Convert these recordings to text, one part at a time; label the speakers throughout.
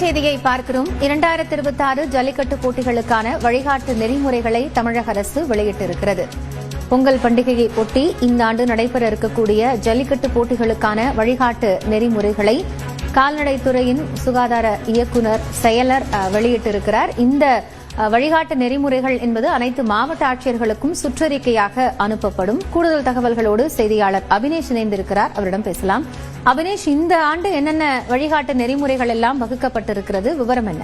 Speaker 1: செய்தியை பார்க்கிறோம். 2026 ஜல்லிக்கட்டு போட்டிகளுக்கான வழிகாட்டு நெறிமுறைகளை தமிழக அரசு வெளியிட்டிருக்கிறது. பொங்கல் பண்டிகையை ஒட்டி இந்த ஆண்டு நடைபெற இருக்கக்கூடிய ஜல்லிக்கட்டு போட்டிகளுக்கான வழிகாட்டு நெறிமுறைகளை கால்நடைத்துறையின் சுகாதார இயக்குநர் செயலர் வெளியிட்டிருக்கிறார். இந்த வழிகாட்டு நெறிமுறைகள் என்பது அனைத்து மாவட்ட ஆட்சியர்களுக்கும் சுற்றறிக்கையாக அனுப்பப்படும். கூடுதல் தகவல்களோடு செய்தியாளர் அபினேஷ் இணைந்திருக்கிறார். அவரிடம் பேசலாம். அபினேஷ், இந்த ஆண்டு என்னென்ன வழிகாட்டு நெறிமுறைகள் எல்லாம் வகுக்கப்பட்டிருக்கிறது, விவரம் என்ன?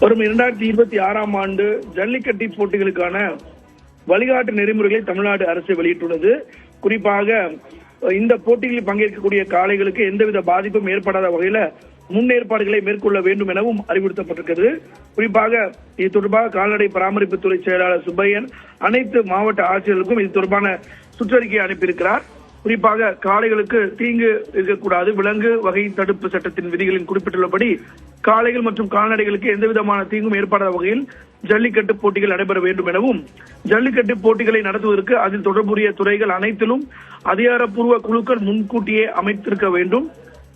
Speaker 2: வரும் 2026 ஆண்டு ஜல்லிக்கட்டு போட்டிகளுக்கான வழிகாட்டு நெறிமுறைகளை தமிழ்நாடு அரசு வெளியிட்டுள்ளது. குறிப்பாக இந்த போட்டிகளில் பங்கேற்கக்கூடிய காளைகளுக்கு எந்தவித பாதிப்பும் ஏற்படாத வகையில முன்னேற்பாடுகளை மேற்கொள்ள வேண்டும் எனவும் அறிவுறுத்தப்பட்டிருக்கிறது. குறிப்பாக இது தொடர்பாக கால்நடை பராமரிப்புத்துறை செயலாளர் சுப்பையன் அனைத்து மாவட்ட ஆட்சியர்களுக்கும் இது தொடர்பான சுற்றறிக்கை அனுப்பியிருக்கிறார். குறிப்பாக காளைகளுக்கு தீங்கு இருக்கக்கூடாது. விலங்கு வகை தடுப்பு சட்டத்தின் விதிகளில் குறிப்பிட்டுள்ளபடி காளைகள் மற்றும் கால்நடைகளுக்கு எந்தவிதமான தீங்கும் ஏற்படாத வகையில் ஜல்லிக்கட்டு போட்டிகள் நடைபெற வேண்டும் எனவும், ஜல்லிக்கட்டு போட்டிகளை நடத்துவதற்கு அதில் தொடர்புடைய துறைகள் அனைத்திலும் அதிகாரப்பூர்வ குழுக்கள் முன்கூட்டியே அமைத்திருக்க வேண்டும்.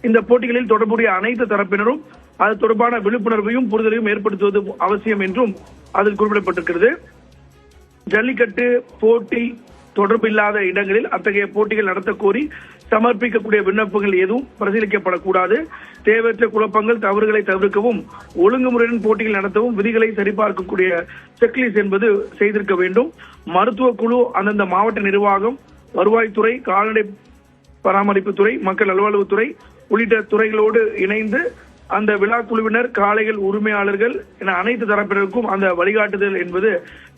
Speaker 2: இந்த போட்டிகளில் தொடர்புடைய அனைத்து தரப்பினரும் அது தொடர்பான விழிப்புணர்வையும் புரிதலையும் ஏற்படுத்துவது அவசியம் என்றும் அதில் குறிப்பிடப்பட்டிருக்கிறது. ஜல்லிக்கட்டு போட்டி தொடர்பு இல்லாத இடங்களில் அத்தகைய போட்டிகள் நடத்த கோரி சமர்ப்பிக்கக்கூடிய விண்ணப்பங்கள் எதுவும் பரிசீலிக்கப்படக்கூடாது. தேவையற்ற குழப்பங்கள், தவறுகளை தவிர்க்கவும், ஒழுங்குமுறையுடன் போட்டிகள் நடத்தவும் விதிகளை சரிபார்க்கக்கூடிய செக்லிஸ்ட் என்பது செய்திருக்க வேண்டும். மருத்துவ குழு, அந்தந்த மாவட்ட நிர்வாகம், வருவாய்த்துறை, கால்நடை பராமரிப்புத்துறை, மக்கள் நல்வாழ்வுத்துறை உள்ளிட்ட துறைகளோடு இணைந்து அந்த விழா குழுவினர், காளைகள் உரிமையாளர்கள் என அனைத்து தரப்பினருக்கும் அந்த வழிகாட்டுதல் என்பது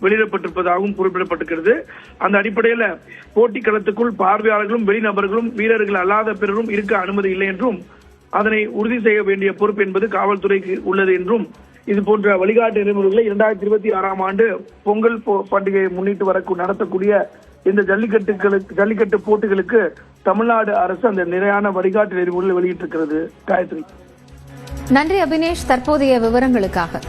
Speaker 2: வெளியிடப்பட்டிருப்பதாகவும் குறிப்பிடப்பட்டிருக்கிறது. அந்த அடிப்படையில் போட்டி களத்துக்குள் பார்வையாளர்களும் வெளிநபர்களும் வீரர்கள் அல்லாத பிறரும் இருக்க அனுமதி இல்லை என்றும், அதனை உறுதி செய்ய வேண்டிய பொறுப்பு என்பது காவல்துறைக்கு உள்ளது என்றும், இது போன்ற வழிகாட்டு நெறிமுறைகளை 2026 ஆண்டு பொங்கல் பண்டிகையை முன்னிட்டு நடத்தக்கூடிய இந்த ஜல்லிக்கட்டு போட்டிகளுக்கு தமிழ்நாடு அரசு அந்த நிறையான வழிகாட்டு நெறிமுறைகளை வெளியிட்டிருக்கிறது. காயத்ரி,
Speaker 1: நன்றி அபினேஷ், தற்போதைய விவரங்களுக்காக.